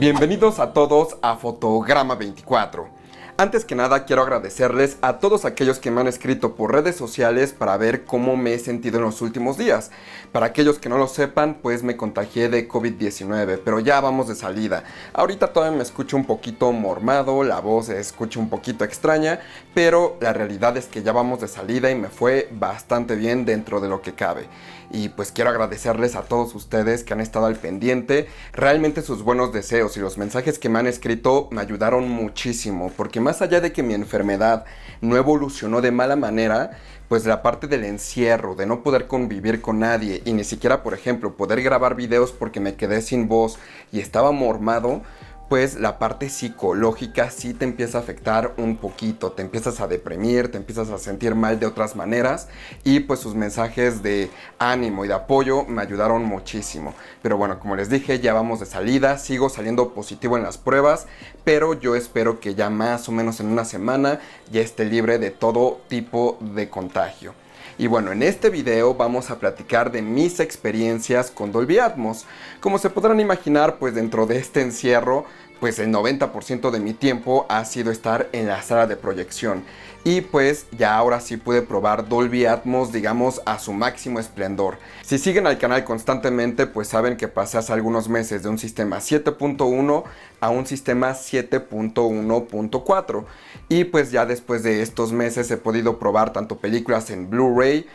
Bienvenidos a todos a Fotograma 24. Antes que nada quiero agradecerles a todos aquellos que me han escrito por redes sociales para ver cómo me he sentido en los últimos días. Para aquellos que no lo sepan, pues me contagié de COVID-19, pero ya vamos de salida. Ahorita todavía me escucho un poquito mormado, la voz se escucha un poquito extraña, pero la realidad es que ya vamos de salida y me fue bastante bien dentro de lo que cabe. Y pues quiero agradecerles a todos ustedes que han estado al pendiente. Realmente sus buenos deseos y los mensajes que me han escrito me ayudaron muchísimo, porque más allá de que mi enfermedad no evolucionó de mala manera, pues la parte del encierro, de no poder convivir con nadie y ni siquiera, por ejemplo, poder grabar videos porque me quedé sin voz y estaba mormado, pues la parte psicológica sí te empieza a afectar un poquito, te empiezas a deprimir, te empiezas a sentir mal de otras maneras y pues sus mensajes de ánimo y de apoyo me ayudaron muchísimo. Pero bueno, como les dije, ya vamos de salida, sigo saliendo positivo en las pruebas, pero yo espero que ya más o menos en una semana ya esté libre de todo tipo de contagio. Y bueno, en este video vamos a platicar de mis experiencias con Dolby Atmos. Como se podrán imaginar, pues dentro de este encierro, pues el 90% de mi tiempo ha sido estar en la sala de proyección. Y pues ya ahora sí pude probar Dolby Atmos, digamos, a su máximo esplendor. Si siguen al canal constantemente, pues saben que pasé hace algunos meses de un sistema 7.1 a un sistema 7.1.4. Y pues ya después de estos meses he podido probar tanto películas en Blu-ray,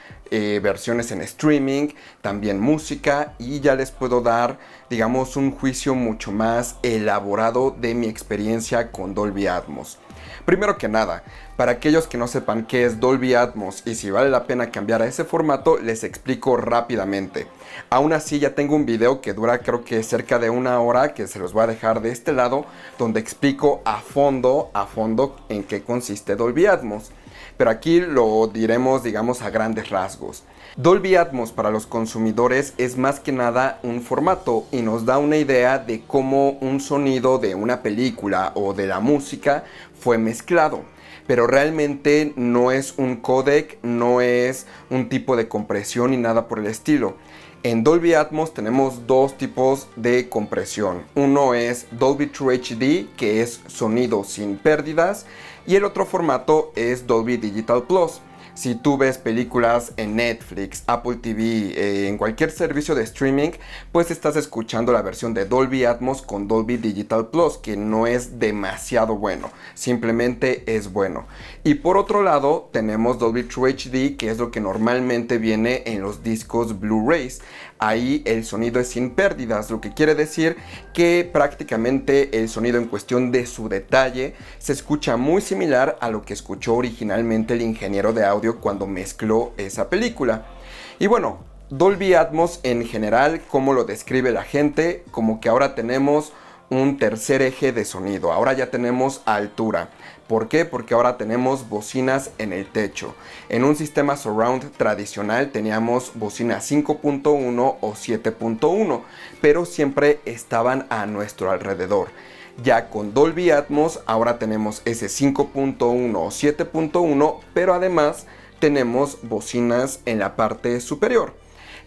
versiones en streaming, también música, y ya les puedo dar, digamos, un juicio mucho más elaborado de mi experiencia con Dolby Atmos. Primero que nada, para aquellos que no sepan qué es Dolby Atmos y si vale la pena cambiar a ese formato, les explico rápidamente. Aún así ya tengo un video que dura creo que cerca de una hora, que se los voy a dejar de este lado, donde explico a fondo en qué consiste Dolby Atmos. Pero aquí lo diremos, digamos, a grandes rasgos. Dolby Atmos para los consumidores es más que nada un formato y nos da una idea de cómo un sonido de una película o de la música fue mezclado. Pero realmente no es un códec, no es un tipo de compresión ni nada por el estilo. En Dolby Atmos tenemos dos tipos de compresión. Uno es Dolby True HD, que es sonido sin pérdidas, y el otro formato es Dolby Digital Plus. Si tú ves películas en Netflix, Apple TV, en cualquier servicio de streaming, pues estás escuchando la versión de Dolby Atmos con Dolby Digital Plus, que no es demasiado bueno, simplemente es bueno. Y por otro lado tenemos Dolby True HD, que es lo que normalmente viene en los discos Blu-rays. Ahí el sonido es sin pérdidas, lo que quiere decir que prácticamente el sonido en cuestión de su detalle se escucha muy similar a lo que escuchó originalmente el ingeniero de audio cuando mezcló esa película. Y bueno, Dolby Atmos en general, ¿cómo lo describe la gente? Como que ahora tenemos un tercer eje de sonido, ahora ya tenemos altura. ¿Por qué? Porque ahora tenemos bocinas en el techo. En un sistema surround tradicional teníamos bocinas 5.1 o 7.1, pero siempre estaban a nuestro alrededor. Ya con Dolby Atmos ahora tenemos ese 5.1 o 7.1, pero además tenemos bocinas en la parte superior.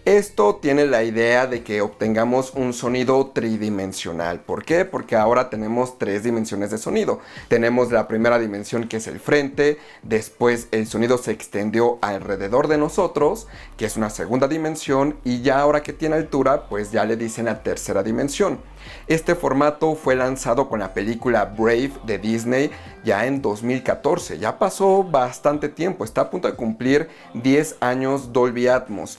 Esto tiene la idea de que obtengamos un sonido tridimensional. ¿Por qué? Porque ahora tenemos tres dimensiones de sonido. Tenemos la primera dimensión, que es el frente, después el sonido se extendió alrededor de nosotros, que es una segunda dimensión, y ya ahora que tiene altura, pues ya le dicen la tercera dimensión. Este formato fue lanzado con la película Brave de Disney ya en 2014. Ya pasó bastante tiempo, está a punto de cumplir 10 años Dolby Atmos.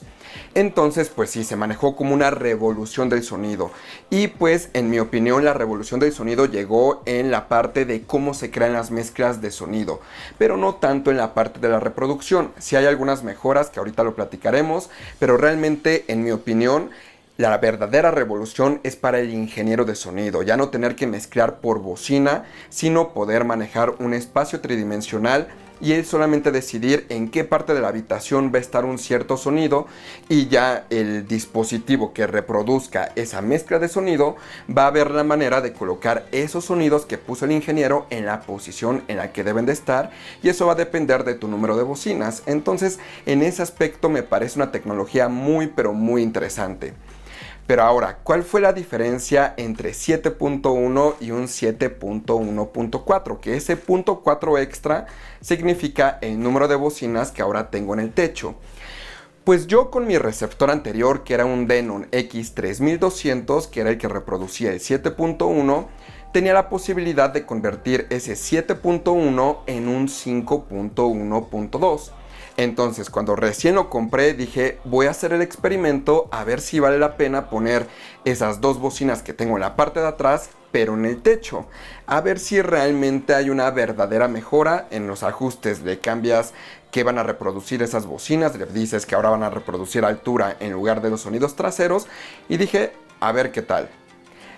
Entonces pues sí, se manejó como una revolución del sonido. Y pues en mi opinión la revolución del sonido llegó en la parte de cómo se crean las mezclas de sonido, pero no tanto en la parte de la reproducción. Sí hay algunas mejoras que ahorita lo platicaremos, pero realmente en mi opinión la verdadera revolución es para el ingeniero de sonido, ya no tener que mezclar por bocina, sino poder manejar un espacio tridimensional y él solamente decidir en qué parte de la habitación va a estar un cierto sonido, y ya el dispositivo que reproduzca esa mezcla de sonido va a ver la manera de colocar esos sonidos que puso el ingeniero en la posición en la que deben de estar, y eso va a depender de tu número de bocinas. Entonces en ese aspecto me parece una tecnología muy pero muy interesante. Pero ahora, ¿cuál fue la diferencia entre 7.1 y un 7.1.4? Que ese punto 4 extra significa el número de bocinas que ahora tengo en el techo. Pues yo con mi receptor anterior, que era un Denon X3200, que era el que reproducía el 7.1, tenía la posibilidad de convertir ese 7.1 en un 5.1.2. Entonces, cuando recién lo compré, dije, voy a hacer el experimento a ver si vale la pena poner esas dos bocinas que tengo en la parte de atrás, pero en el techo. A ver si realmente hay una verdadera mejora en los ajustes. Le cambias que van a reproducir esas bocinas, le dices que ahora van a reproducir altura en lugar de los sonidos traseros, y dije, a ver qué tal.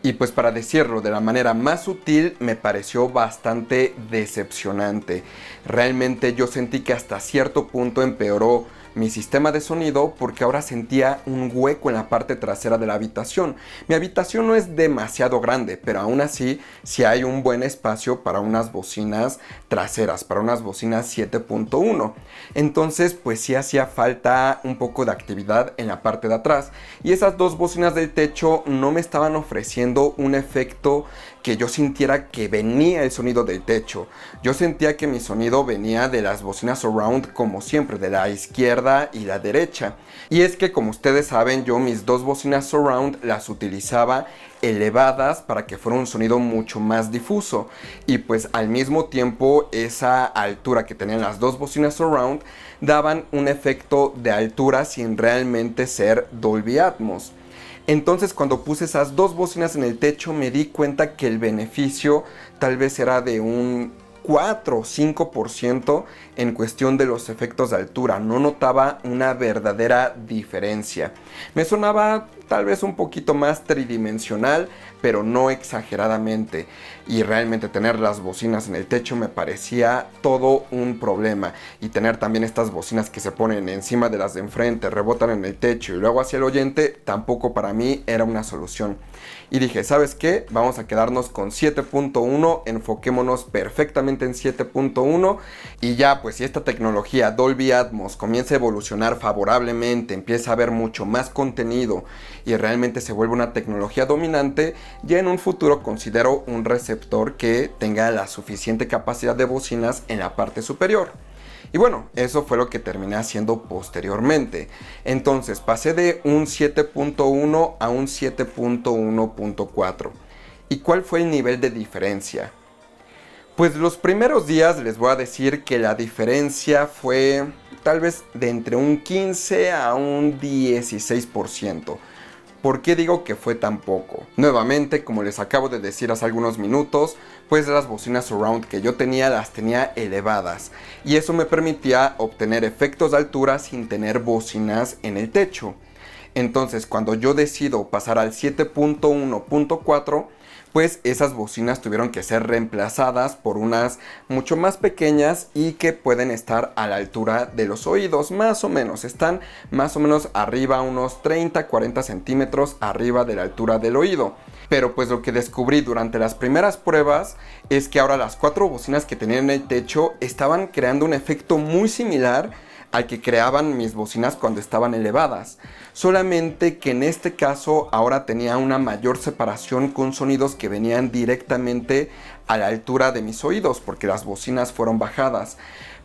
Y pues para decirlo de la manera más sutil, me pareció bastante decepcionante. Realmente yo sentí que hasta cierto punto empeoró mi sistema de sonido porque ahora sentía un hueco en la parte trasera de la habitación. Mi habitación no es demasiado grande, pero aún así sí hay un buen espacio para unas bocinas traseras, para unas bocinas 7.1. Entonces pues sí hacía falta un poco de actividad en la parte de atrás. Y esas dos bocinas del techo no me estaban ofreciendo un efecto que yo sintiera que venía el sonido del techo. Yo sentía que mi sonido venía de las bocinas surround, como siempre, de la izquierda y la derecha. Y es que, como ustedes saben, yo mis dos bocinas surround las utilizaba elevadas para que fuera un sonido mucho más difuso, y pues al mismo tiempo esa altura que tenían las dos bocinas surround daban un efecto de altura sin realmente ser Dolby Atmos. Entonces cuando puse esas dos bocinas en el techo me di cuenta que el beneficio tal vez era de un 4 o 5% en cuestión de los efectos de altura. No notaba una verdadera diferencia. Me sonaba tal vez un poquito más tridimensional, pero no exageradamente. Y realmente tener las bocinas en el techo me parecía todo un problema. Y tener también estas bocinas que se ponen encima de las de enfrente, rebotan en el techo y luego hacia el oyente, tampoco para mí era una solución. Y dije, ¿sabes qué? Vamos a quedarnos con 7.1, enfoquémonos perfectamente en 7.1 y ya, pues si esta tecnología Dolby Atmos comienza a evolucionar favorablemente, empieza a haber mucho más contenido y realmente se vuelve una tecnología dominante, ya en un futuro considero un receptor que tenga la suficiente capacidad de bocinas en la parte superior. Y bueno, eso fue lo que terminé haciendo posteriormente. Entonces pasé de un 7.1 a un 7.1.4. ¿Y cuál fue el nivel de diferencia? Pues los primeros días les voy a decir que la diferencia fue tal vez de entre un 15 a un 16%. ¿Por qué digo que fue tan poco? Nuevamente, como les acabo de decir hace algunos minutos, pues las bocinas surround que yo tenía las tenía elevadas y eso me permitía obtener efectos de altura sin tener bocinas en el techo. Entonces, cuando yo decido pasar al 7.1.4, pues esas bocinas tuvieron que ser reemplazadas por unas mucho más pequeñas y que pueden estar a la altura de los oídos, más o menos, están más o menos arriba, unos 30-40 centímetros arriba de la altura del oído. Pero pues lo que descubrí durante las primeras pruebas es que ahora las cuatro bocinas que tenían en el techo estaban creando un efecto muy similar al que creaban mis bocinas cuando estaban elevadas, solamente que en este caso ahora tenía una mayor separación con sonidos que venían directamente a la altura de mis oídos porque las bocinas fueron bajadas,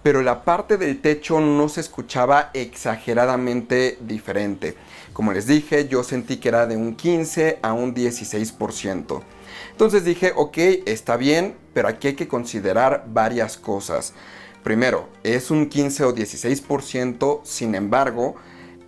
pero la parte del techo no se escuchaba exageradamente diferente. Como les dije, yo sentí que era de un 15 a un 16%. Entonces dije, ok, está bien, pero aquí hay que considerar varias cosas. Primero, es un 15 o 16%, sin embargo,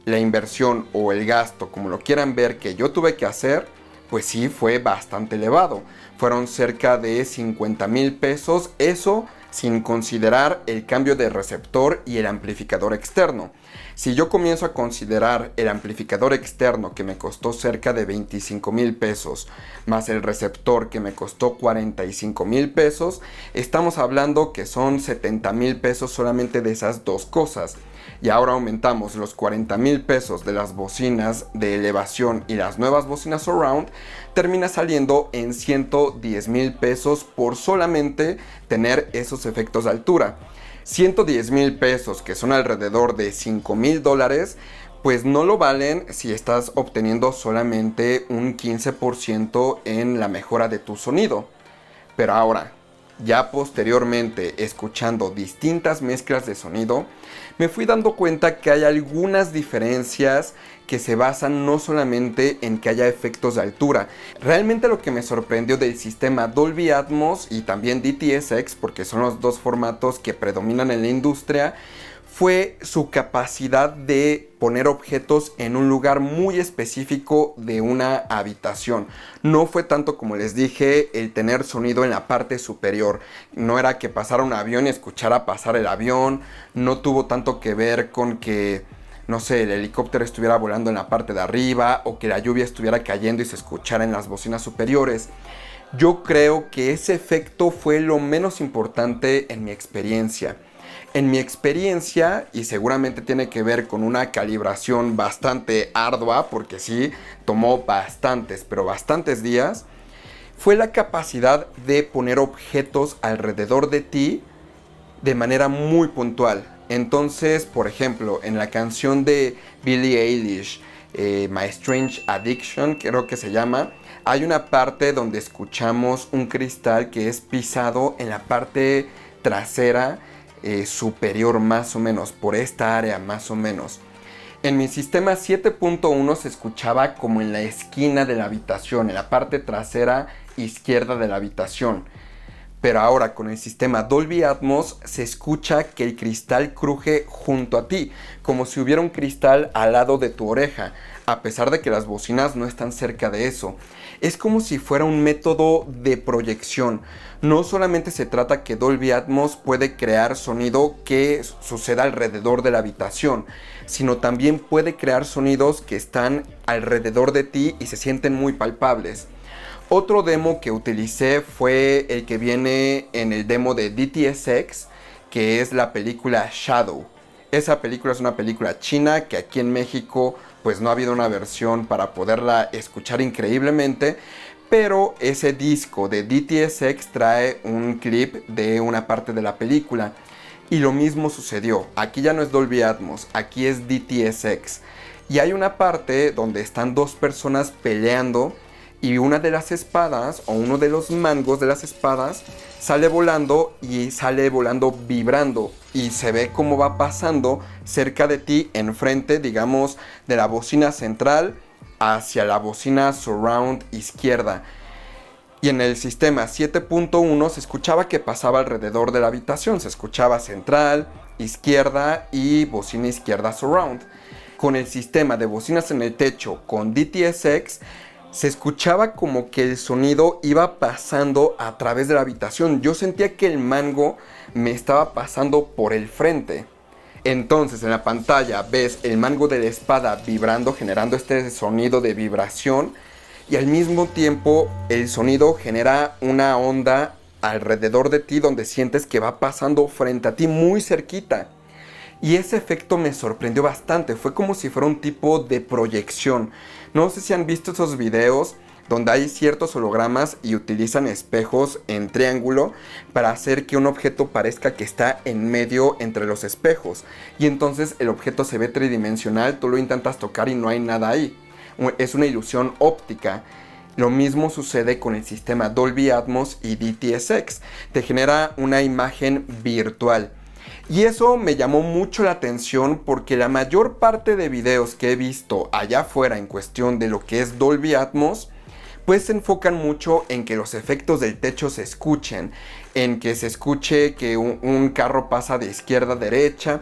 la inversión o el gasto, como lo quieran ver, que yo tuve que hacer, pues sí fue bastante elevado. Fueron cerca de 50,000 pesos, eso sin considerar el cambio de receptor y el amplificador externo. Si yo comienzo a considerar el amplificador externo que me costó cerca de 25,000 pesos, más el receptor que me costó 45,000 pesos, estamos hablando que son 70,000 pesos solamente de esas dos cosas. Y ahora aumentamos los 40,000 pesos de las bocinas de elevación y las nuevas bocinas surround, termina saliendo en 110,000 pesos por solamente tener esos efectos de altura. 110,000 pesos, que son alrededor de $5,000, pues no lo valen si estás obteniendo solamente un 15% en la mejora de tu sonido. Pero ahora, ya posteriormente, escuchando distintas mezclas de sonido, me fui dando cuenta que hay algunas diferencias que se basan no solamente en que haya efectos de altura. Realmente lo que me sorprendió del sistema Dolby Atmos y también DTS:X, porque son los dos formatos que predominan en la industria, fue su capacidad de poner objetos en un lugar muy específico de una habitación. No fue tanto, como les dije, el tener sonido en la parte superior. No era que pasara un avión y escuchara pasar el avión. No tuvo tanto que ver con que, no sé, el helicóptero estuviera volando en la parte de arriba o que la lluvia estuviera cayendo y se escuchara en las bocinas superiores. Yo creo que ese efecto fue lo menos importante en mi experiencia. En mi experiencia, y seguramente tiene que ver con una calibración bastante ardua, porque sí, tomó bastantes, pero bastantes días, fue la capacidad de poner objetos alrededor de ti de manera muy puntual. Entonces, por ejemplo, en la canción de Billie Eilish, My Strange Addiction, creo que se llama, hay una parte donde escuchamos un cristal que es pisado en la parte trasera superior, más o menos, por esta área más o menos. En mi sistema 7.1 se escuchaba como en la esquina de la habitación, en la parte trasera izquierda de la habitación. Pero ahora con el sistema Dolby Atmos se escucha que el cristal cruje junto a ti, como si hubiera un cristal al lado de tu oreja, a pesar de que las bocinas no están cerca de eso. Es como si fuera un método de proyección. No solamente se trata que Dolby Atmos puede crear sonido que suceda alrededor de la habitación, sino también puede crear sonidos que están alrededor de ti y se sienten muy palpables. Otro demo que utilicé fue el que viene en el demo de DTS:X, que es la película Shadow. Esa película es una película china que aquí en México pues no ha habido una versión para poderla escuchar increíblemente, pero ese disco de DTS:X trae un clip de una parte de la película. Y lo mismo sucedió, aquí ya no es Dolby Atmos, aquí es DTS:X. Y hay una parte donde están dos personas peleando y una de las espadas o uno de los mangos de las espadas sale volando y sale volando vibrando y se ve cómo va pasando cerca de ti, enfrente, digamos, de la bocina central hacia la bocina surround izquierda. Y en el sistema 7.1 se escuchaba que pasaba alrededor de la habitación, se escuchaba central, izquierda y bocina izquierda surround. Con el sistema de bocinas en el techo con DTS:X se escuchaba como que el sonido iba pasando a través de la habitación. Yo sentía que el mango me estaba pasando por el frente. Entonces en la pantalla ves el mango de la espada vibrando, generando este sonido de vibración. Y al mismo tiempo el sonido genera una onda alrededor de ti donde sientes que va pasando frente a ti muy cerquita. Y ese efecto me sorprendió bastante, fue como si fuera un tipo de proyección. No sé si han visto esos videos donde hay ciertos hologramas y utilizan espejos en triángulo para hacer que un objeto parezca que está en medio entre los espejos. Y entonces el objeto se ve tridimensional, tú lo intentas tocar y no hay nada ahí. Es una ilusión óptica. Lo mismo sucede con el sistema Dolby Atmos y DTS:X. Te genera una imagen virtual. Y eso me llamó mucho la atención porque la mayor parte de videos que he visto allá afuera en cuestión de lo que es Dolby Atmos, pues se enfocan mucho en que los efectos del techo se escuchen, en que se escuche que un carro pasa de izquierda a derecha,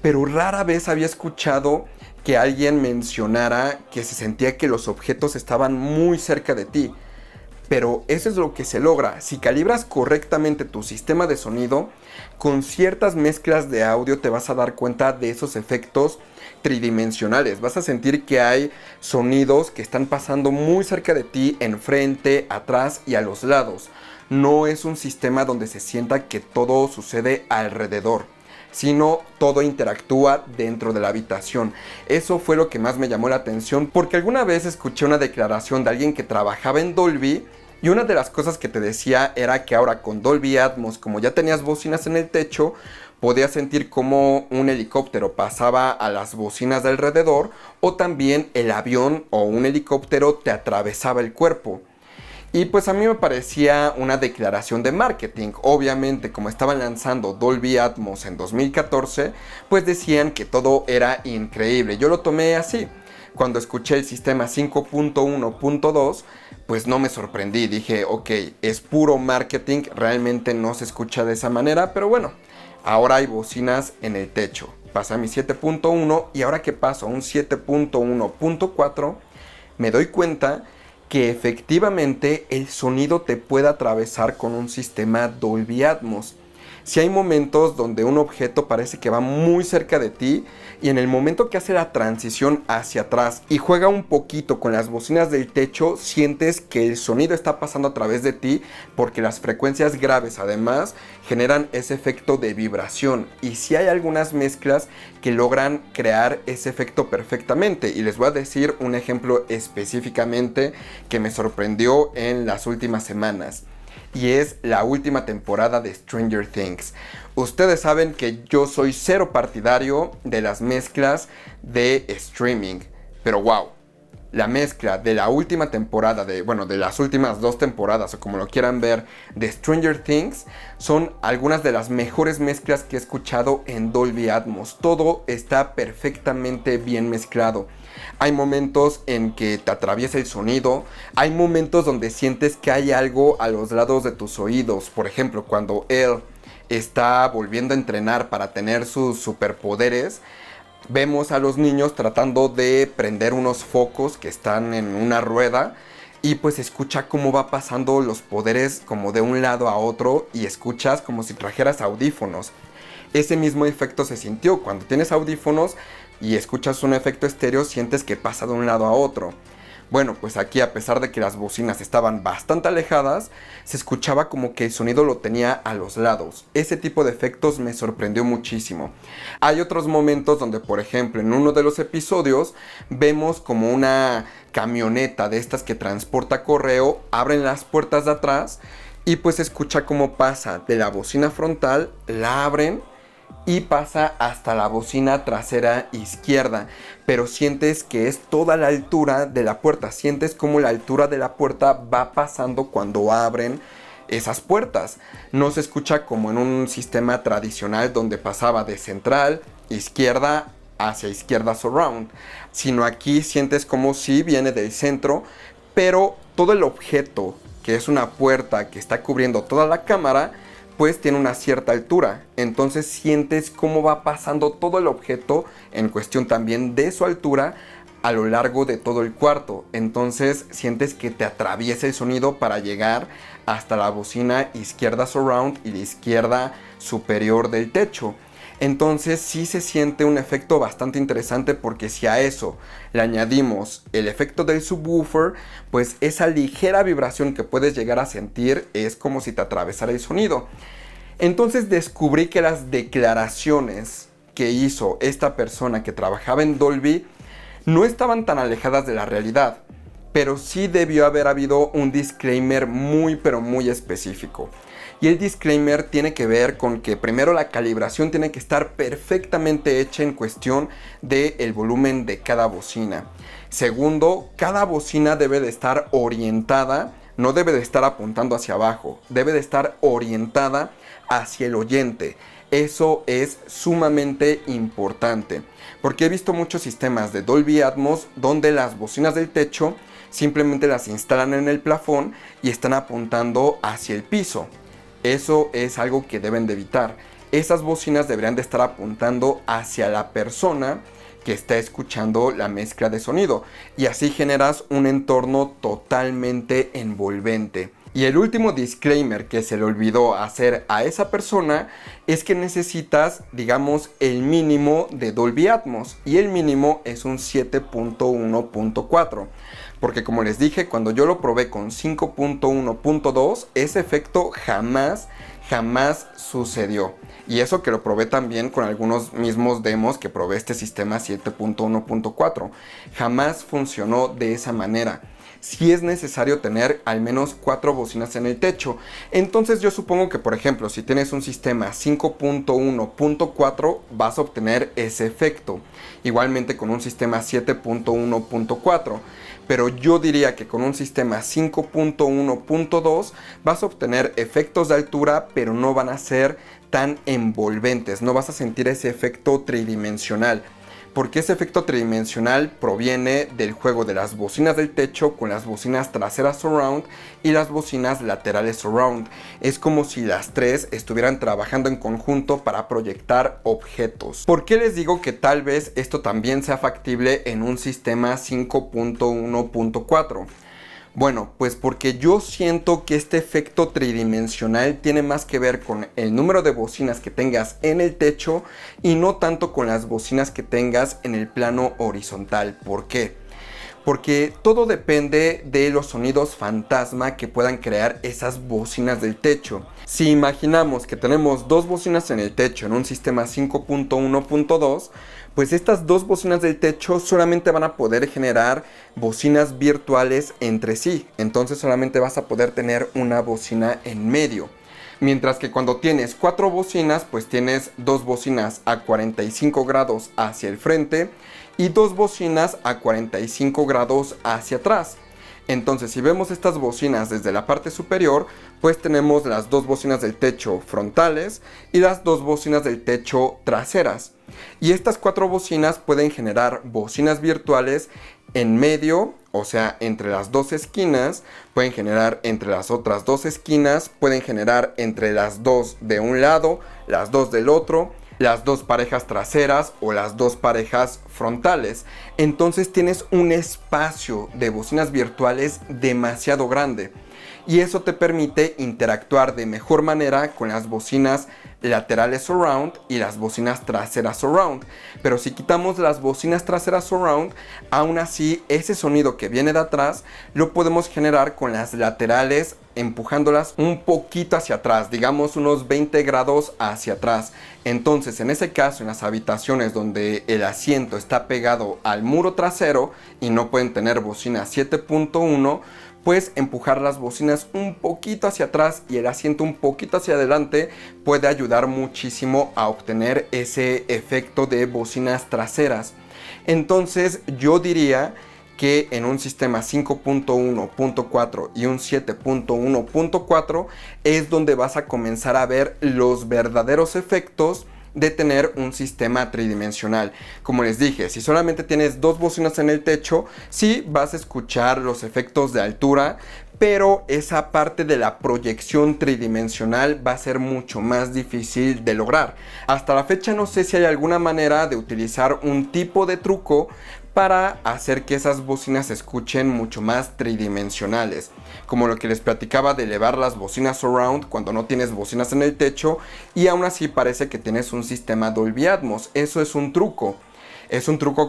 pero rara vez había escuchado que alguien mencionara que se sentía que los objetos estaban muy cerca de ti. Pero eso es lo que se logra. Si calibras correctamente tu sistema de sonido, con ciertas mezclas de audio te vas a dar cuenta de esos efectos tridimensionales. Vas a sentir que hay sonidos que están pasando muy cerca de ti, enfrente, atrás y a los lados. No es un sistema donde se sienta que todo sucede alrededor, sino todo interactúa dentro de la habitación. Eso fue lo que más me llamó la atención, porque alguna vez escuché una declaración de alguien que trabajaba en Dolby, y una de las cosas que te decía era que ahora con Dolby Atmos, como ya tenías bocinas en el techo, Podías sentir cómo un helicóptero pasaba a las bocinas de alrededor, o también el avión o un helicóptero te atravesaba el cuerpo. Y pues a mí me parecía una declaración de marketing. Obviamente, como estaban lanzando Dolby Atmos en 2014, pues decían que todo era increíble. Yo lo tomé así. Cuando escuché el sistema 5.1.2, pues no me sorprendí. Dije, ok, es puro marketing, realmente no se escucha de esa manera, pero bueno, ahora hay bocinas en el techo. Pasé a mi 7.1 y ahora que paso a un 7.1.4, me doy cuenta que efectivamente el sonido te puede atravesar con un sistema Dolby Atmos. Si hay momentos donde un objeto parece que va muy cerca de ti y en el momento que hace la transición hacia atrás y juega un poquito con las bocinas del techo, sientes que el sonido está pasando a través de ti, porque las frecuencias graves además generan ese efecto de vibración, y si hay algunas mezclas que logran crear ese efecto perfectamente. Y les voy a decir un ejemplo específicamente que me sorprendió en las últimas semanas. Y es la última temporada de Stranger Things. Ustedes saben que yo soy cero partidario de las mezclas de streaming, pero wow, la mezcla de la última temporada, de las últimas 2 temporadas, o como lo quieran ver, de Stranger Things, son algunas de las mejores mezclas que he escuchado en Dolby Atmos. Todo está perfectamente bien mezclado. Hay momentos en que te atraviesa el sonido, hay momentos donde sientes que hay algo a los lados de tus oídos. Por ejemplo, cuando él está volviendo a entrenar para tener sus superpoderes, vemos a los niños tratando de prender unos focos que están en una rueda, y pues escucha cómo va pasando los poderes como de un lado a otro, y escuchas como si trajeras audífonos. Ese mismo efecto se sintió cuando tienes audífonos y escuchas un efecto estéreo, sientes que pasa de un lado a otro. Bueno, pues aquí, a pesar de que las bocinas estaban bastante alejadas, se escuchaba como que el sonido lo tenía a los lados. Ese tipo de efectos me sorprendió muchísimo. Hay otros momentos donde, por ejemplo, en uno de los episodios vemos como una camioneta de estas que transporta correo, abren las puertas de atrás y pues se escucha cómo pasa de la bocina frontal, la abren y pasa hasta la bocina trasera izquierda, pero sientes que es toda la altura de la puerta, sientes como la altura de la puerta va pasando cuando abren esas puertas. No se escucha como en un sistema tradicional donde pasaba de central, izquierda hacia izquierda surround, sino aquí sientes como si viene del centro, pero todo el objeto, que es una puerta que está cubriendo toda la cámara, pues tiene una cierta altura. Entonces sientes cómo va pasando todo el objeto, en cuestión también de su altura, a lo largo de todo el cuarto. Entonces sientes que te atraviesa el sonido para llegar hasta la bocina izquierda surround y la izquierda superior del techo. Entonces sí se siente un efecto bastante interesante, porque si a eso le añadimos el efecto del subwoofer, pues esa ligera vibración que puedes llegar a sentir es como si te atravesara el sonido. Entonces descubrí que las declaraciones que hizo esta persona que trabajaba en Dolby no estaban tan alejadas de la realidad, pero sí debió haber habido un disclaimer muy pero muy específico. Y el disclaimer tiene que ver con que primero la calibración tiene que estar perfectamente hecha en cuestión del volumen de cada bocina. Segundo, cada bocina debe de estar orientada, no debe de estar apuntando hacia abajo, debe de estar orientada hacia el oyente. Eso es sumamente importante, porque he visto muchos sistemas de Dolby Atmos donde las bocinas del techo simplemente las instalan en el plafón y están apuntando hacia el piso. Eso es algo que deben de evitar. Esas bocinas deberían de estar apuntando hacia la persona que está escuchando la mezcla de sonido, y así generas un entorno totalmente envolvente. Y el último disclaimer que se le olvidó hacer a esa persona es que necesitas, digamos, el mínimo de Dolby Atmos, y el mínimo es un 7.1.4. Porque como les dije, cuando yo lo probé con 5.1.2, ese efecto jamás sucedió. Y eso que lo probé también con algunos mismos demos que probé este sistema 7.1.4. Jamás funcionó de esa manera. sí es necesario tener al menos 4 bocinas en el techo. Entonces yo supongo que, por ejemplo, si tienes un sistema 5.1.4 vas a obtener ese efecto. Igualmente con un sistema 7.1.4. Pero yo diría que con un sistema 5.1.2 vas a obtener efectos de altura, pero no van a ser tan envolventes, no vas a sentir ese efecto tridimensional. Porque ese efecto tridimensional proviene del juego de las bocinas del techo con las bocinas traseras surround y las bocinas laterales surround. Es como si las tres estuvieran trabajando en conjunto para proyectar objetos. ¿Por qué les digo que tal vez esto también sea factible en un sistema 5.1.4? Bueno, pues porque yo siento que este efecto tridimensional tiene más que ver con el número de bocinas que tengas en el techo y no tanto con las bocinas que tengas en el plano horizontal. ¿Por qué? Porque todo depende de los sonidos fantasma que puedan crear esas bocinas del techo. Si imaginamos que tenemos dos bocinas en el techo en un sistema 5.1.2, pues estas dos bocinas del techo solamente van a poder generar bocinas virtuales entre sí. Entonces solamente vas a poder tener una bocina en medio. Mientras que cuando tienes 4 bocinas, pues tienes 2 bocinas a 45 grados hacia el frente y 2 bocinas a 45 grados hacia atrás. Entonces, si vemos estas bocinas desde la parte superior, pues tenemos las 2 bocinas del techo frontales y las 2 bocinas del techo traseras. Y estas 4 bocinas pueden generar bocinas virtuales en medio, o sea, entre las 2 esquinas, pueden generar entre las otras 2 esquinas, pueden generar entre las 2 de un lado, las 2 del otro, las 2 parejas traseras o las 2 parejas frontales. Entonces tienes un espacio de bocinas virtuales demasiado grande. Y eso te permite interactuar de mejor manera con las bocinas laterales surround y las bocinas traseras surround. Pero si quitamos las bocinas traseras surround, aún así ese sonido que viene de atrás lo podemos generar con las laterales, empujándolas un poquito hacia atrás, digamos unos 20 grados hacia atrás. Entonces en ese caso, en las habitaciones donde el asiento está pegado al muro trasero y no pueden tener bocina 7.1, pues empujar las bocinas un poquito hacia atrás y el asiento un poquito hacia adelante puede ayudar muchísimo a obtener ese efecto de bocinas traseras. Entonces yo diría que en un sistema 5.1.4 y un 7.1.4 es donde vas a comenzar a ver los verdaderos efectos de tener un sistema tridimensional. Como les dije, si solamente tienes 2 bocinas en el techo, sí vas a escuchar los efectos de altura, pero esa parte de la proyección tridimensional va a ser mucho más difícil de lograr. Hasta la fecha no sé si hay alguna manera de utilizar un tipo de truco para hacer que esas bocinas se escuchen mucho más tridimensionales, como lo que les platicaba de elevar las bocinas surround cuando no tienes bocinas en el techo y aún así parece que tienes un sistema Dolby Atmos. Eso es un truco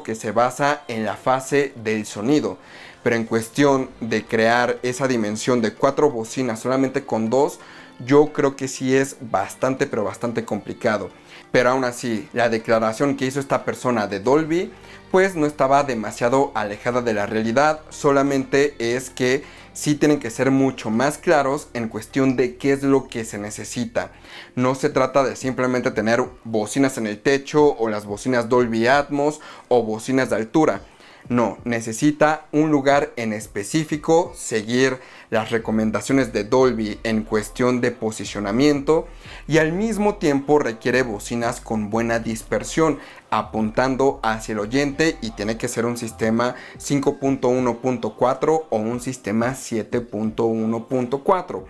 que se basa en la fase del sonido, pero en cuestión de crear esa dimensión de 4 bocinas solamente con 2, yo creo que sí es bastante pero bastante complicado. Pero aún así, la declaración que hizo esta persona de Dolby pues no estaba demasiado alejada de la realidad, solamente es que sí tienen que ser mucho más claros en cuestión de qué es lo que se necesita. No se trata de simplemente tener bocinas en el techo o las bocinas Dolby Atmos o bocinas de altura. No, necesita un lugar en específico, seguir las recomendaciones de Dolby en cuestión de posicionamiento y al mismo tiempo requiere bocinas con buena dispersión, apuntando hacia el oyente, y tiene que ser un sistema 5.1.4 o un sistema 7.1.4.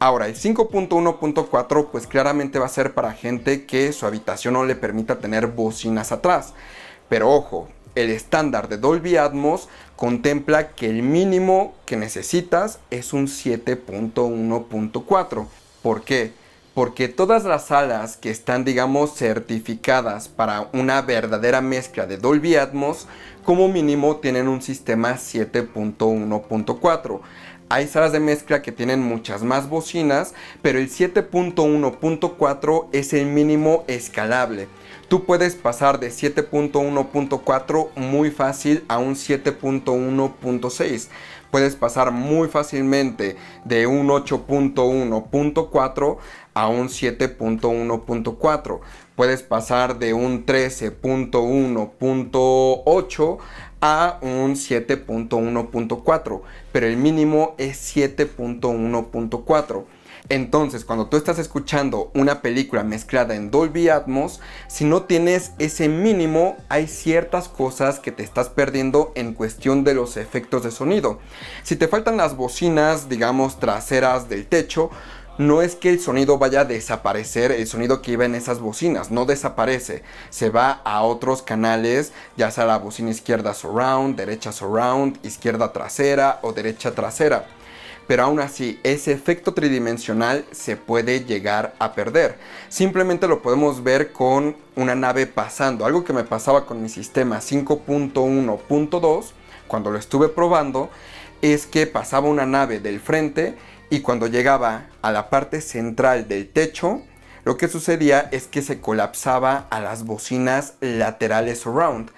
Ahora, el 5.1.4 pues claramente va a ser para gente que su habitación no le permita tener bocinas atrás. Pero ojo, el estándar de Dolby Atmos contempla que el mínimo que necesitas es un 7.1.4. ¿Por qué? Porque todas las salas que están, digamos, certificadas para una verdadera mezcla de Dolby Atmos, como mínimo tienen un sistema 7.1.4. Hay salas de mezcla que tienen muchas más bocinas, pero el 7.1.4 es el mínimo escalable. Tú puedes pasar de 7.1.4 muy fácil a un 7.1.6. Puedes pasar muy fácilmente de un 8.1.4 a un 7.1.4. Puedes pasar de un 13.1.8 a un 7.1.4, pero el mínimo es 7.1.4. Entonces, cuando tú estás escuchando una película mezclada en Dolby Atmos, si no tienes ese mínimo, hay ciertas cosas que te estás perdiendo en cuestión de los efectos de sonido. Si te faltan las bocinas, digamos, traseras del techo, no es que el sonido vaya a desaparecer, el sonido que iba en esas bocinas, no desaparece, se va a otros canales, ya sea la bocina izquierda surround, derecha surround, izquierda trasera o derecha trasera. Pero aún así, ese efecto tridimensional se puede llegar a perder. Simplemente lo podemos ver con una nave pasando. Algo que me pasaba con mi sistema 5.1.2, cuando lo estuve probando, es que pasaba una nave del frente y cuando llegaba a la parte central del techo, lo que sucedía es que se colapsaba a las bocinas laterales surround.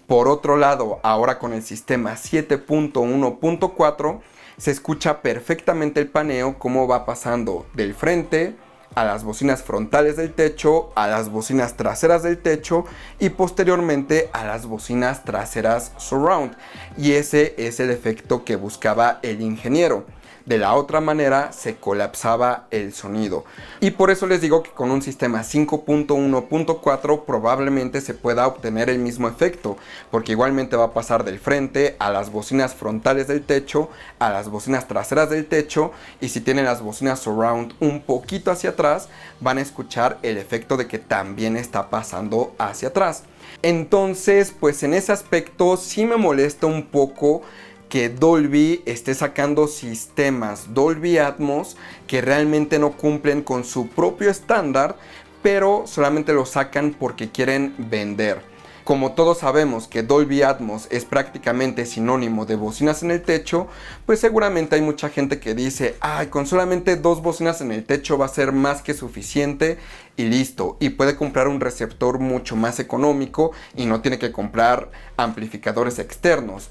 Por otro lado, ahora con el sistema 7.1.4, se escucha perfectamente el paneo, cómo va pasando del frente a las bocinas frontales del techo, a las bocinas traseras del techo y posteriormente a las bocinas traseras surround. Y ese es el efecto que buscaba el ingeniero. De la otra manera se colapsaba el sonido. Y por eso les digo que con un sistema 5.1.4 probablemente se pueda obtener el mismo efecto, porque igualmente va a pasar del frente a las bocinas frontales del techo, a las bocinas traseras del techo, y si tienen las bocinas surround un poquito hacia atrás, van a escuchar el efecto de que también está pasando hacia atrás. Entonces, pues en ese aspecto sí me molesta un poco que Dolby esté sacando sistemas Dolby Atmos que realmente no cumplen con su propio estándar, pero solamente lo sacan porque quieren vender. Como todos sabemos que Dolby Atmos es prácticamente sinónimo de bocinas en el techo, pues seguramente hay mucha gente que dice, ay, con solamente 2 bocinas en el techo va a ser más que suficiente y listo, y puede comprar un receptor mucho más económico y no tiene que comprar amplificadores externos.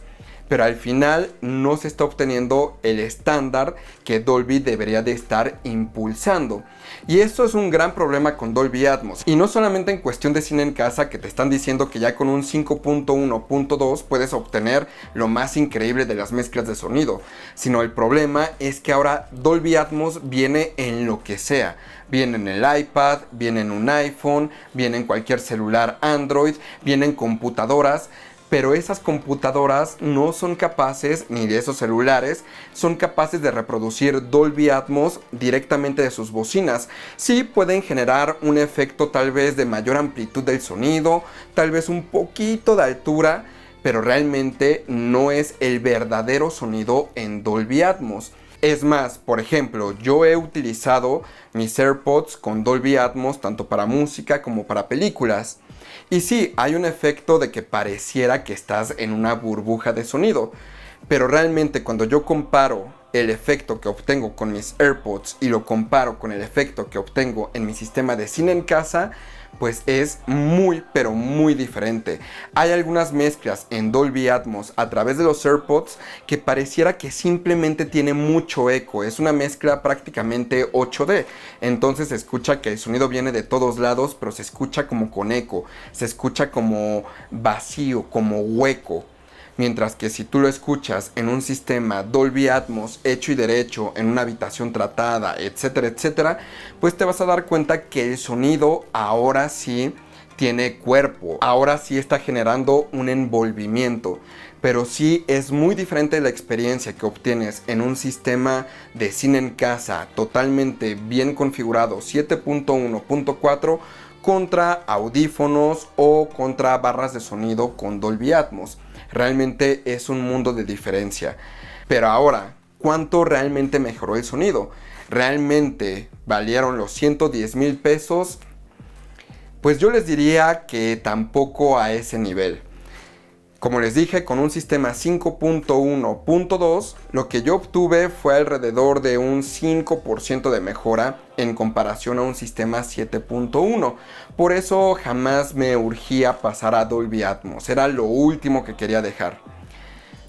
Pero al final no se está obteniendo el estándar que Dolby debería de estar impulsando. Y esto es un gran problema con Dolby Atmos. Y no solamente en cuestión de cine en casa, que te están diciendo que ya con un 5.1.2 puedes obtener lo más increíble de las mezclas de sonido, sino el problema es que ahora Dolby Atmos viene en lo que sea. Viene en el iPad, viene en un iPhone, viene en cualquier celular Android, viene en computadoras. Pero esas computadoras no son capaces, ni de esos celulares, son capaces de reproducir Dolby Atmos directamente de sus bocinas. Sí pueden generar un efecto tal vez de mayor amplitud del sonido, tal vez un poquito de altura, pero realmente no es el verdadero sonido en Dolby Atmos. Es más, por ejemplo, yo he utilizado mis AirPods con Dolby Atmos tanto para música como para películas. Y sí, hay un efecto de que pareciera que estás en una burbuja de sonido, pero realmente cuando yo comparo el efecto que obtengo con mis AirPods y lo comparo con el efecto que obtengo en mi sistema de cine en casa, pues es muy pero muy diferente. Hay algunas mezclas en Dolby Atmos a través de los AirPods que pareciera que simplemente tiene mucho eco, es una mezcla prácticamente 8D, entonces se escucha que el sonido viene de todos lados, pero se escucha como con eco, se escucha como vacío, como hueco. Mientras que si tú lo escuchas en un sistema Dolby Atmos hecho y derecho, en una habitación tratada, etcétera, etcétera, pues te vas a dar cuenta que el sonido ahora sí tiene cuerpo, ahora sí está generando un envolvimiento. Pero sí es muy diferente la experiencia que obtienes en un sistema de cine en casa totalmente bien configurado 7.1.4 contra audífonos o contra barras de sonido con Dolby Atmos. Realmente es un mundo de diferencia. Pero ahora, ¿cuánto realmente mejoró el sonido? ¿Realmente valieron los 110,000 pesos? Pues yo les diría que tampoco a ese nivel. Como les dije, con un sistema 5.1.2, lo que yo obtuve fue alrededor de un 5% de mejora en comparación a un sistema 7.1. Por eso jamás me urgía pasar a Dolby Atmos, era lo último que quería dejar.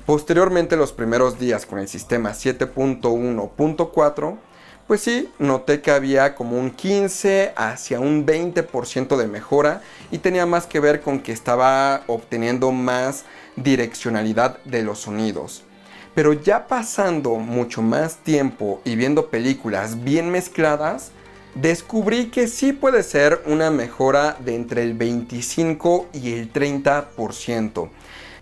Posteriormente, los primeros días con el sistema 7.1.4, pues sí, noté que había como un 15 hacia un 20% de mejora y tenía más que ver con que estaba obteniendo más direccionalidad de los sonidos. Pero ya pasando mucho más tiempo y viendo películas bien mezcladas, descubrí que sí puede ser una mejora de entre el 25 y el 30%.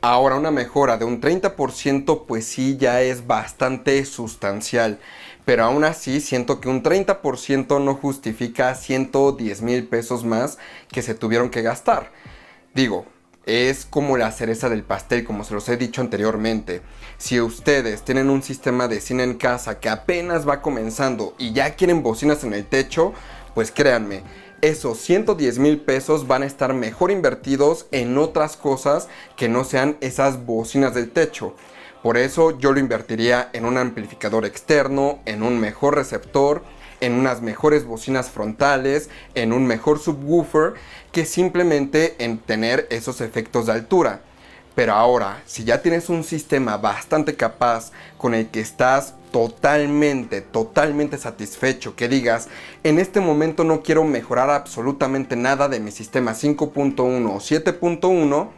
Ahora, una mejora de un 30% pues sí ya es bastante sustancial, pero aún así siento que un 30% no justifica 110,000 pesos más que se tuvieron que gastar. Digo, es como la cereza del pastel, como se los he dicho anteriormente. Si ustedes tienen un sistema de cine en casa que apenas va comenzando y ya quieren bocinas en el techo, pues créanme, esos 110,000 pesos van a estar mejor invertidos en otras cosas que no sean esas bocinas del techo. Por eso yo lo invertiría en un amplificador externo, en un mejor receptor, en unas mejores bocinas frontales, en un mejor subwoofer, que simplemente en tener esos efectos de altura. Pero ahora, si ya tienes un sistema bastante capaz con el que estás totalmente satisfecho, que digas, en este momento no quiero mejorar absolutamente nada de mi sistema 5.1 o 7.1,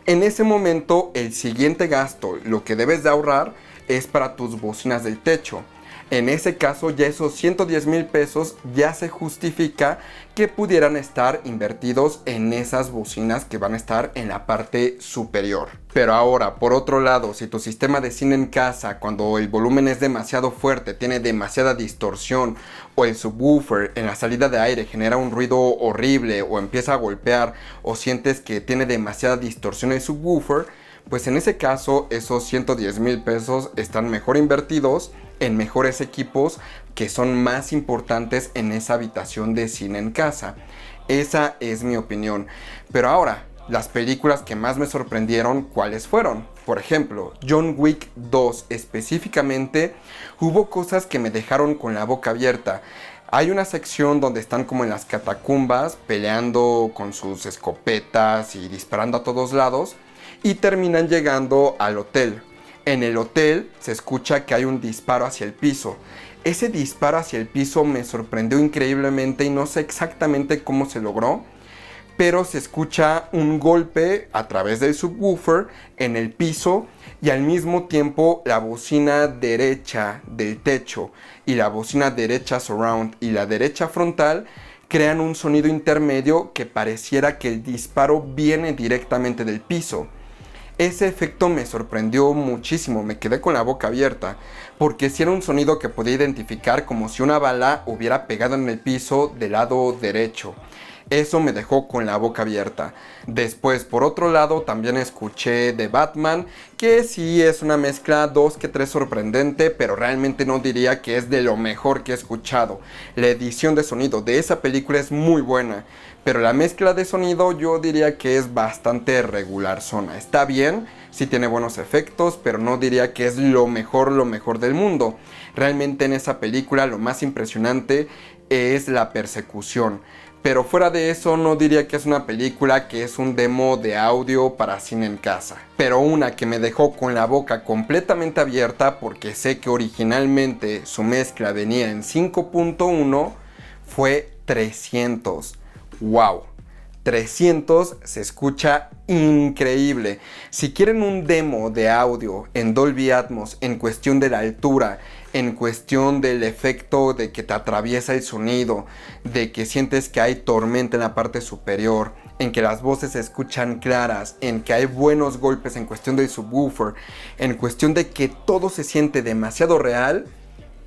en ese momento el siguiente gasto, lo que debes de ahorrar, es para tus bocinas del techo. En ese caso, ya esos 110,000 pesos ya se justifica que pudieran estar invertidos en esas bocinas que van a estar en la parte superior. Pero ahora, por otro lado, si tu sistema de cine en casa, cuando el volumen es demasiado fuerte, tiene demasiada distorsión, o el subwoofer en la salida de aire genera un ruido horrible, o empieza a golpear, o sientes que tiene demasiada distorsión el subwoofer, pues en ese caso esos 110,000 pesos están mejor invertidos en mejores equipos que son más importantes en esa habitación de cine en casa. Esa es mi opinión. Pero ahora, las películas que más me sorprendieron, ¿cuáles fueron? Por ejemplo, John Wick 2 específicamente, hubo cosas que me dejaron con la boca abierta. Hay una sección donde están como en las catacumbas peleando con sus escopetas y disparando a todos lados y terminan llegando al hotel. En el hotel se escucha que hay un disparo hacia el piso. Ese disparo hacia el piso me sorprendió increíblemente y no sé exactamente cómo se logró, pero se escucha un golpe a través del subwoofer en el piso y al mismo tiempo la bocina derecha del techo y la bocina derecha surround y la derecha frontal crean un sonido intermedio que pareciera que el disparo viene directamente del piso. Ese efecto me sorprendió muchísimo, me quedé con la boca abierta, porque sí era un sonido que podía identificar como si una bala hubiera pegado en el piso del lado derecho. Eso me dejó con la boca abierta. Después, por otro lado, también escuché de Batman, que sí es una mezcla 2 que 3 sorprendente, pero realmente no diría que es de lo mejor que he escuchado. La edición de sonido de esa película es muy buena, pero la mezcla de sonido yo diría que es bastante regular zona. Está bien, sí tiene buenos efectos, pero no diría que es lo mejor del mundo. Realmente en esa película lo más impresionante es la persecución. Pero fuera de eso no diría que es una película que es un demo de audio para cine en casa. Pero una que me dejó con la boca completamente abierta porque sé que originalmente su mezcla venía en 5.1 fue 300. ¡Wow! 300 se escucha increíble. Si quieren un demo de audio en Dolby Atmos en cuestión de la altura, en cuestión del efecto de que te atraviesa el sonido, de que sientes que hay tormenta en la parte superior, en que las voces se escuchan claras, en que hay buenos golpes en cuestión del subwoofer, en cuestión de que todo se siente demasiado real,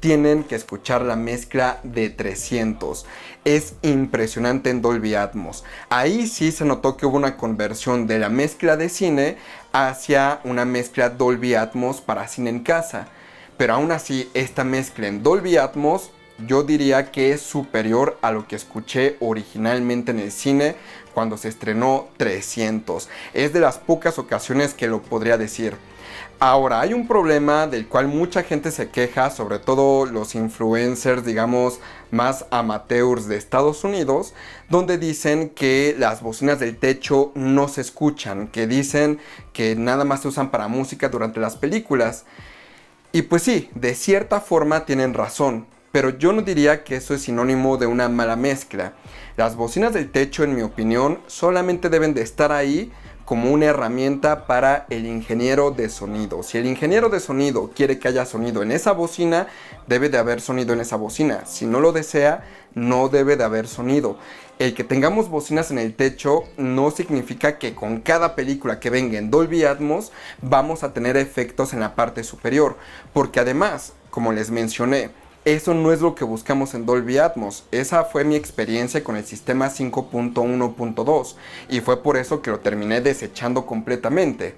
tienen que escuchar la mezcla de 300. Es impresionante en Dolby Atmos. Ahí sí se notó que hubo una conversión de la mezcla de cine hacia una mezcla Dolby Atmos para cine en casa. Pero aún así, esta mezcla en Dolby Atmos yo diría que es superior a lo que escuché originalmente en el cine cuando se estrenó 300. Es de las pocas ocasiones que lo podría decir. Ahora, hay un problema del cual mucha gente se queja, sobre todo los influencers, digamos, más amateurs de Estados Unidos, donde dicen que las bocinas del techo no se escuchan, que dicen que nada más se usan para música durante las películas. Y pues sí, de cierta forma tienen razón, pero yo no diría que eso es sinónimo de una mala mezcla. Las bocinas del techo, en mi opinión, solamente deben de estar ahí como una herramienta para el ingeniero de sonido. Si el ingeniero de sonido quiere que haya sonido en esa bocina, debe de haber sonido en esa bocina. Si no lo desea, no debe de haber sonido. El que tengamos bocinas en el techo no significa que con cada película que venga en Dolby Atmos vamos a tener efectos en la parte superior, porque además, como les mencioné, eso no es lo que buscamos en Dolby Atmos. Esa fue mi experiencia con el sistema 5.1.2 y fue por eso que lo terminé desechando completamente.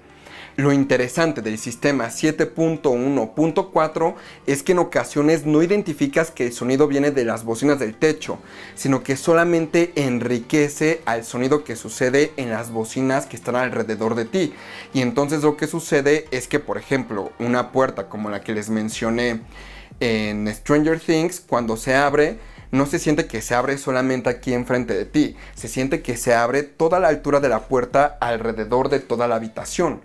Lo interesante del sistema 7.1.4 es que en ocasiones no identificas que el sonido viene de las bocinas del techo, sino que solamente enriquece al sonido que sucede en las bocinas que están alrededor de ti. Y entonces lo que sucede es que, por ejemplo, una puerta como la que les mencioné en Stranger Things, cuando se abre, no se siente que se abre solamente aquí enfrente de ti, se siente que se abre toda la altura de la puerta alrededor de toda la habitación.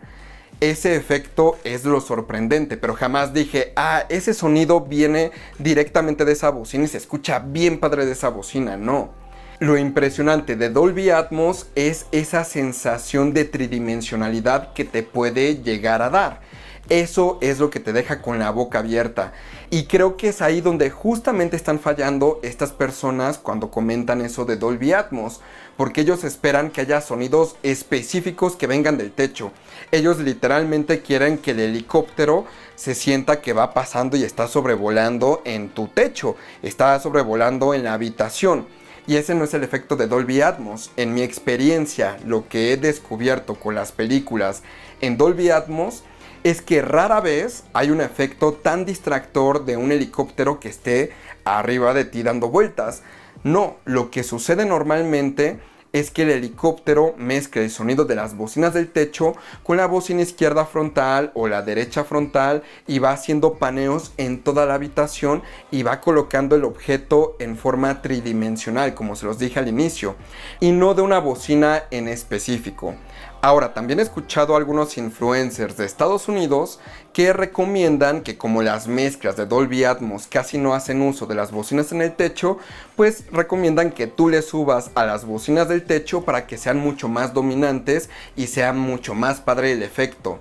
Ese efecto es lo sorprendente, pero jamás dije, ese sonido viene directamente de esa bocina y se escucha bien padre de esa bocina. No. Lo impresionante de Dolby Atmos es esa sensación de tridimensionalidad que te puede llegar a dar. Eso es lo que te deja con la boca abierta. Y creo que es ahí donde justamente están fallando estas personas cuando comentan eso de Dolby Atmos, porque ellos esperan que haya sonidos específicos que vengan del techo. Ellos literalmente quieren que el helicóptero se sienta que va pasando y está sobrevolando en tu techo, está sobrevolando en la habitación. Y ese no es el efecto de Dolby Atmos. En mi experiencia, lo que he descubierto con las películas en Dolby Atmos es que rara vez hay un efecto tan distractor de un helicóptero que esté arriba de ti dando vueltas. No, lo que sucede normalmente es que el helicóptero mezcla el sonido de las bocinas del techo con la bocina izquierda frontal o la derecha frontal y va haciendo paneos en toda la habitación y va colocando el objeto en forma tridimensional, como se los dije al inicio, y no de una bocina en específico. Ahora, también he escuchado a algunos influencers de Estados Unidos que recomiendan que, como las mezclas de Dolby Atmos casi no hacen uso de las bocinas en el techo, pues recomiendan que tú le subas a las bocinas del techo para que sean mucho más dominantes y sea mucho más padre el efecto.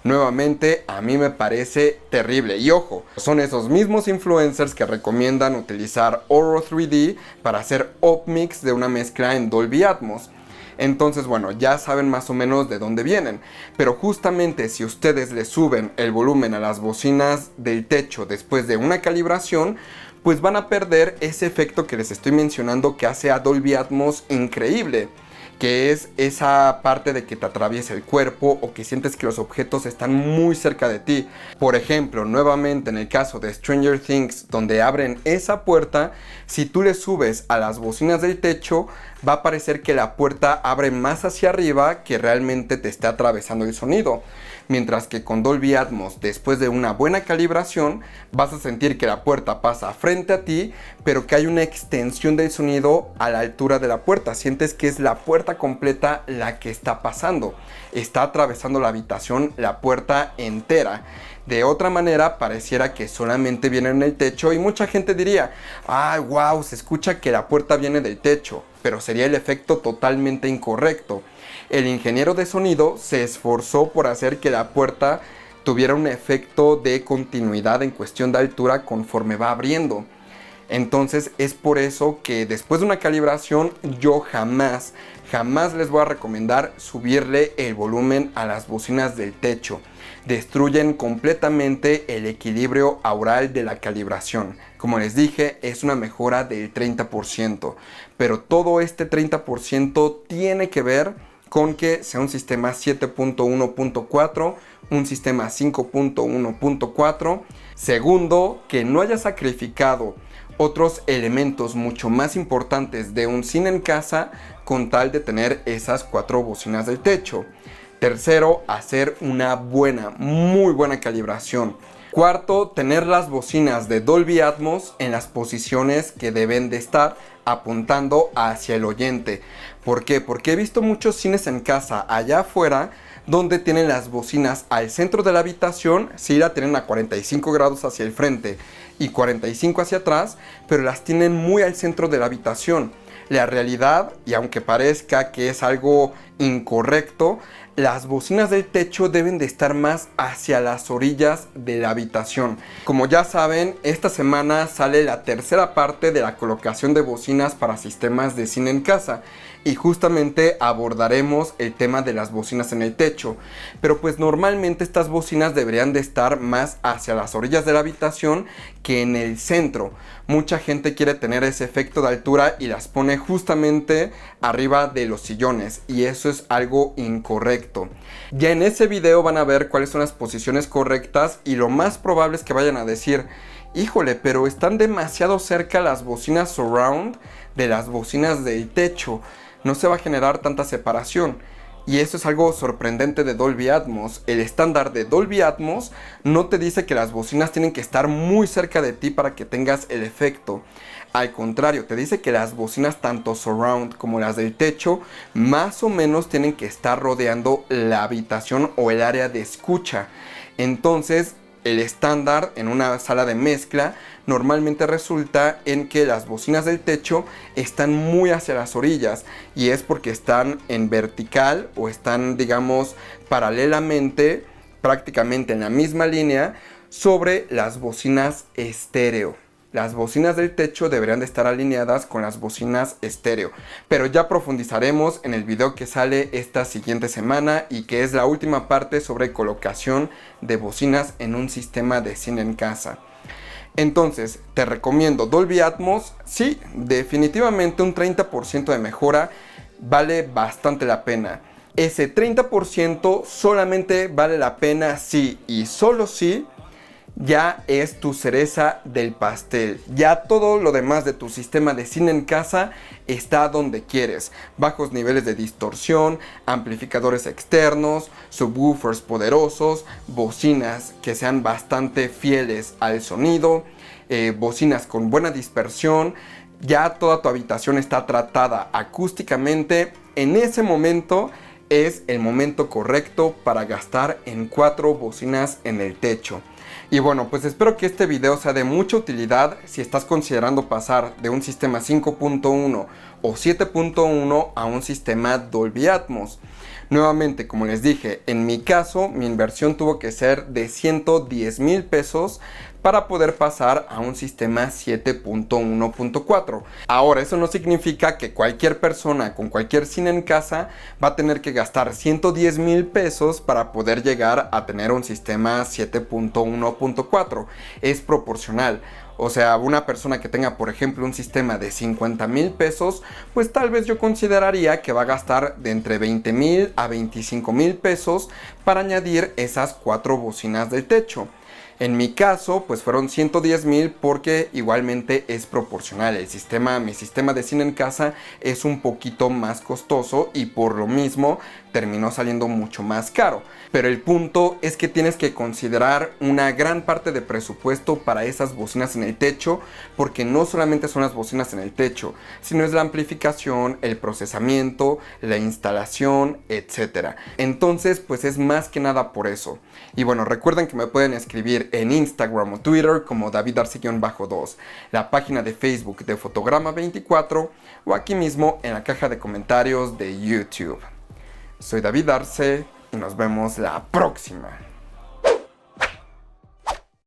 Nuevamente, a mí me parece terrible. Y ojo, son esos mismos influencers que recomiendan utilizar Auro 3D para hacer upmix de una mezcla en Dolby Atmos. Entonces, bueno, ya saben más o menos de dónde vienen. Pero justamente si ustedes le suben el volumen a las bocinas del techo después de una calibración, pues van a perder ese efecto que les estoy mencionando que hace a Dolby Atmos increíble, que es esa parte de que te atraviesa el cuerpo o que sientes que los objetos están muy cerca de ti. Por ejemplo, nuevamente en el caso de Stranger Things, donde abren esa puerta, si tú le subes a las bocinas del techo, va a parecer que la puerta abre más hacia arriba que realmente te está atravesando el sonido. Mientras que con Dolby Atmos, después de una buena calibración, vas a sentir que la puerta pasa frente a ti, pero que hay una extensión del sonido a la altura de la puerta. Sientes que es la puerta completa la que está pasando. Está atravesando la habitación, la puerta entera. De otra manera, pareciera que solamente viene en el techo y mucha gente diría, wow, se escucha que la puerta viene del techo, pero sería el efecto totalmente incorrecto. El ingeniero de sonido se esforzó por hacer que la puerta tuviera un efecto de continuidad en cuestión de altura conforme va abriendo. Entonces es por eso que después de una calibración yo jamás les voy a recomendar subirle el volumen a las bocinas del techo. Destruyen completamente el equilibrio aural de la calibración. Como les dije, es una mejora del 30%, pero todo este 30% tiene que ver con que sea un sistema 7.1.4, un sistema 5.1.4. Segundo, que no haya sacrificado otros elementos mucho más importantes de un cine en casa con tal de tener esas 4 bocinas del techo. Tercero, hacer una muy buena calibración. Cuarto, tener las bocinas de Dolby Atmos en las posiciones que deben de estar apuntando hacia el oyente. ¿Por qué? Porque he visto muchos cines en casa allá afuera donde tienen las bocinas al centro de la habitación, sí la tienen a 45 grados hacia el frente y 45 hacia atrás, pero las tienen muy al centro de la habitación. La realidad, y aunque parezca que es algo incorrecto, las bocinas del techo deben de estar más hacia las orillas de la habitación. Como ya saben, esta semana sale la tercera parte de la colocación de bocinas para sistemas de cine en casa. Y justamente abordaremos el tema de las bocinas en el techo. Pero pues normalmente estas bocinas deberían de estar más hacia las orillas de la habitación que en el centro. Mucha gente quiere tener ese efecto de altura y las pone justamente arriba de los sillones. Y eso es algo incorrecto. Ya en ese video van a ver cuáles son las posiciones correctas y lo más probable es que vayan a decir: híjole, pero están demasiado cerca las bocinas surround de las bocinas del techo. No se va a generar tanta separación. Y eso es algo sorprendente de Dolby Atmos. El estándar de Dolby Atmos no te dice que las bocinas tienen que estar muy cerca de ti para que tengas el efecto. Al contrario, te dice que las bocinas tanto surround como las del techo más o menos tienen que estar rodeando la habitación o el área de escucha. Entonces, el estándar en una sala de mezcla normalmente resulta en que las bocinas del techo están muy hacia las orillas, y es porque están en vertical o están, digamos, paralelamente, prácticamente en la misma línea sobre las bocinas estéreo. Las bocinas del techo deberían de estar alineadas con las bocinas estéreo, pero ya profundizaremos en el video que sale esta siguiente semana y que es la última parte sobre colocación de bocinas en un sistema de cine en casa. Entonces, te recomiendo Dolby Atmos. Sí, definitivamente un 30% de mejora vale bastante la pena. Ese 30% solamente vale la pena si y solo si ya es tu cereza del pastel. Ya todo lo demás de tu sistema de cine en casa está donde quieres. Bajos niveles de distorsión, amplificadores externos, subwoofers poderosos, bocinas que sean bastante fieles al sonido, bocinas con buena dispersión. Ya toda tu habitación está tratada acústicamente. En ese momento es el momento correcto para gastar en 4 bocinas en el techo. Y bueno, pues espero que este video sea de mucha utilidad si estás considerando pasar de un sistema 5.1 o 7.1 a un sistema Dolby Atmos. Nuevamente, como les dije, en mi caso, mi inversión tuvo que ser de 110,000 pesos para poder pasar a un sistema 7.1.4. Ahora, eso no significa que cualquier persona con cualquier cine en casa va a tener que gastar 110,000 pesos para poder llegar a tener un sistema 7.1.4. Es proporcional. O sea, una persona que tenga, por ejemplo, un sistema de 50,000 pesos, pues tal vez yo consideraría que va a gastar de entre 20,000 a 25,000 pesos para añadir esas 4 bocinas del techo. En mi caso, pues fueron 110,000 porque igualmente es proporcional. Mi sistema de cine en casa es un poquito más costoso y por lo mismo terminó saliendo mucho más caro. Pero el punto es que tienes que considerar una gran parte de presupuesto para esas bocinas en el techo, porque no solamente son las bocinas en el techo, sino es la amplificación, el procesamiento, la instalación, etc. Entonces, pues es más que nada por eso. Y bueno, recuerden que me pueden escribir en Instagram o Twitter como David Arce-2, la página de Facebook de Fotograma24 o aquí mismo en la caja de comentarios de YouTube. Soy David Arce y nos vemos la próxima.